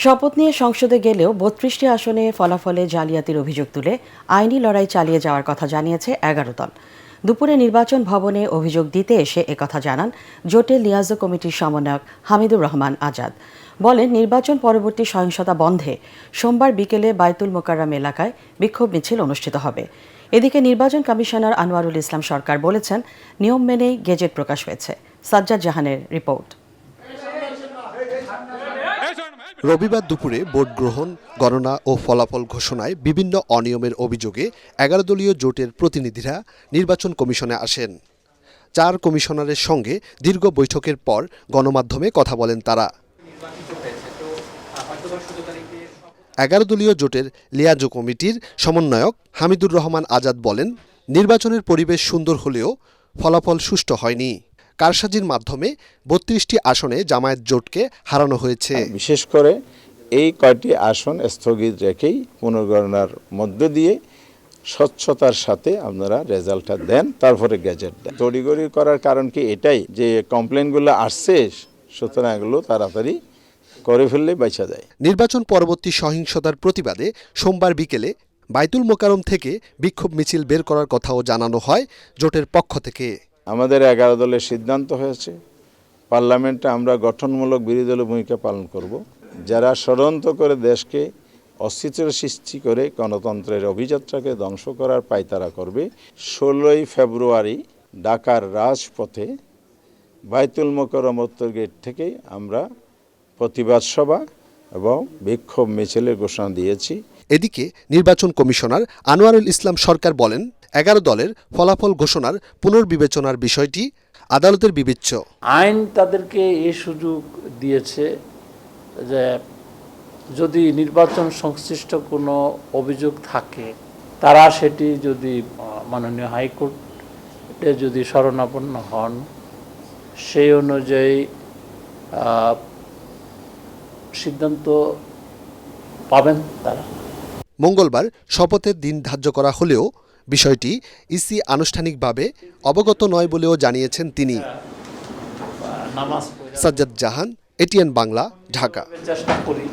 শপথ নিয়ে সংসদে গেলেও ৩২টি আসনে ফলাফলে জালিয়াতির অভিযোগ তুলে আইনি লড়াই চালিয়ে যাওয়ার কথা জানিয়েছে ১১ দল। দুপুরে নির্বাচন ভবনে অভিযোগ দিতে এসে একথা জানান জোটের লিয়াজো কমিটির সমন্বয়ক হামিদুর রহমান আজাদ। বলেন, নির্বাচন পরবর্তী সহিংসতা বন্ধে সোমবার বিকেলে বায়তুল মোকাররম এলাকায় বিক্ষোভ মিছিল অনুষ্ঠিত হবে। এদিকে নির্বাচন কমিশনার আনোয়ারুল ইসলাম সরকার বলেছেন, নিয়ম মেনেই গেজেট প্রকাশ হয়েছে। সাজ্জাদ জাহানের রিপোর্ট। রবিবার দুপুরে ভোট গ্রহণ, গণনা ও ফলাফল ঘোষণায় বিভিন্ন অনিয়মের অভিযোগে ১১ দলীয় জোটের প্রতিনিধিরা নির্বাচন কমিশনে আসেন। ৪ কমিশনারের সঙ্গে দীর্ঘ বৈঠকের পর গণমাধ্যমে কথা বলেন তারা। ১১ দলীয় জোটের লিয়াজো কমিটির সমন্বয়ক হামিদুর রহমান আজাদ বলেন, নির্বাচনের পরিবেশ সুন্দর হলেও ফলাফল সুষ্ঠু হয়নি। কারসাজির মাধ্যমে ৩২টি আসনে জামায়াত জোটকে হারানো হয়েছে। বিশেষ করে এই কয়টি আসন স্থগিত রেখেই পুনর্গণনার মধ্য দিয়ে স্বচ্ছতার সাথে আপনারা রেজাল্টটা দেন, তারপরে গেজেট দেন। তড়িগড়ি করার কারণ কি এটাই যে কমপ্লেনগুলো আসছে, সুতরাং এগুলো তাড়াতাড়ি করে ফেললে বাইচা যায়। নির্বাচন পরবর্তী সহিংসতার প্রতিবাদে সোমবার বিকেলে বায়তুল মোকাররম থেকে বিক্ষোভ মিছিল বের করার কথাও জানানো হয় জোটের পক্ষ থেকে। আমাদের ১১ দলের সিদ্ধান্ত হয়েছে, পার্লামেন্টে আমরা গঠনমূলক বিরোধী দলের ভূমিকা পালন করব। যারা ষড়যন্ত্র করে দেশকে অস্থিতির সৃষ্টি করে গণতন্ত্রের অভিযাত্রাকে ধ্বংস করার পায়তারা করবে। ১৬ই ফেব্রুয়ারি ঢাকার রাজপথে বায়তুল মোকাররম উত্তর গেট থেকে আমরা প্রতিবাদ সভা এবং বিক্ষোভ মিছিলের ঘোষণা দিয়েছি। এদিকে নির্বাচন কমিশনার আনোয়ারুল ইসলাম সরকার বলেন, ১১ দলের ফলাফল ঘোষণার পুনর্বিবেচনার বিষয়টি আদালতের বিবেচ্য। আইন তাদেরকে এই সুযোগ দিয়েছে যে যদি নির্বাচন সংশ্লিষ্ট কোনো অভিযোগ থাকে, তারা সেটি যদি মাননীয় হাইকোর্টে যদি শরণাপন্ন হন, সেই অনুযায়ী সিদ্ধান্ত পাবেন তারা। মঙ্গলবার শপথের দিন ধার্য করা হলেও বিষয়টি ইসি আনুষ্ঠানিকভাবে অবগত নয় বলেও জানিয়েছেন তিনি। সাজ্জাদ জাহান, এটিএন বাংলা, ঢাকা। চেষ্টা করি